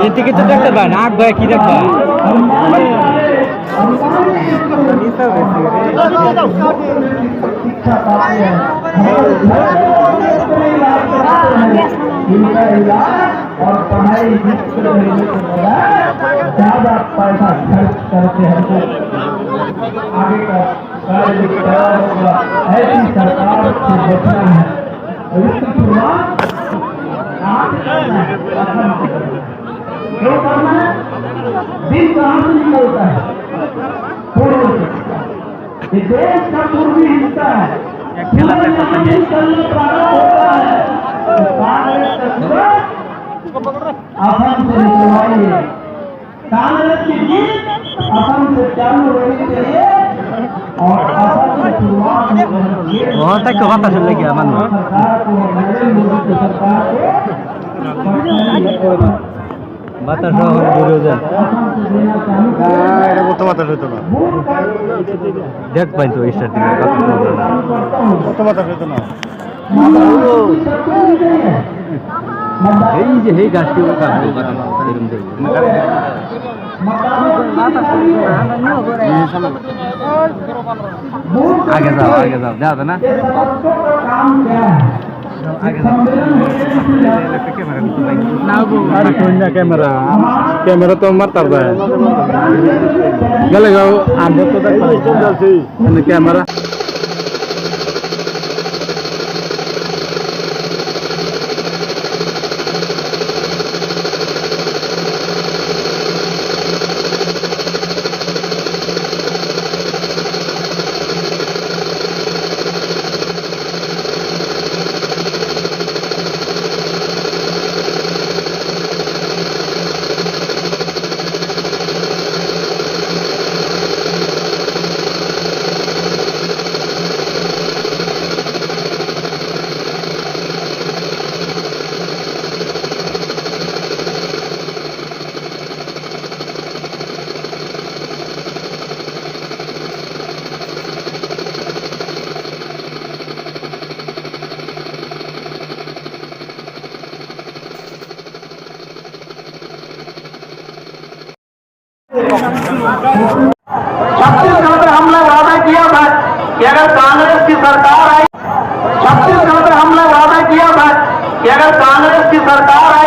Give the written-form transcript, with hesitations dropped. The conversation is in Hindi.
এতে কিছু দেখতে পায় নাক ভয় কি দেখবা और पढ़ाई ज्यादा पैसा खर्च करते हैं तो आगे का कार्य होगा। ऐसी सरकार से बचना है और इसकी शुरुआत आज करना है। क्यों करना है? दिन कहाँ से निकलता है? पूर्व से। ये देश का पूर्वी हिस्सा है। सूरज यहाँ से निकलने प्रारंभ होता है तो कांग्रेस का सूरज असम से निकलवाइए। कांग्रेस की जीत असम से चालू होनी चाहिए और असम की शुरुआत बहुत तक बात सुन लगी मन सरकार को नरेंद्र मोदी की सरकार को বাতাস বিরোধন কত বাতাস হইতো না দেখ পাই তো স্টার্টিং কত বাতাস হইতো না এই যে এই গাছটি আগে যাও যাও না ক্যামেরা তো মারতার যায় গেলে গাও আমরা তো ক্যামেরা छत्तीसगढ़ में हमने वादा किया था कि अगर कांग्रेस की सरकार आई, छत्तीसगढ़ में हमने वादा किया था कि अगर कांग्रेस की सरकार आई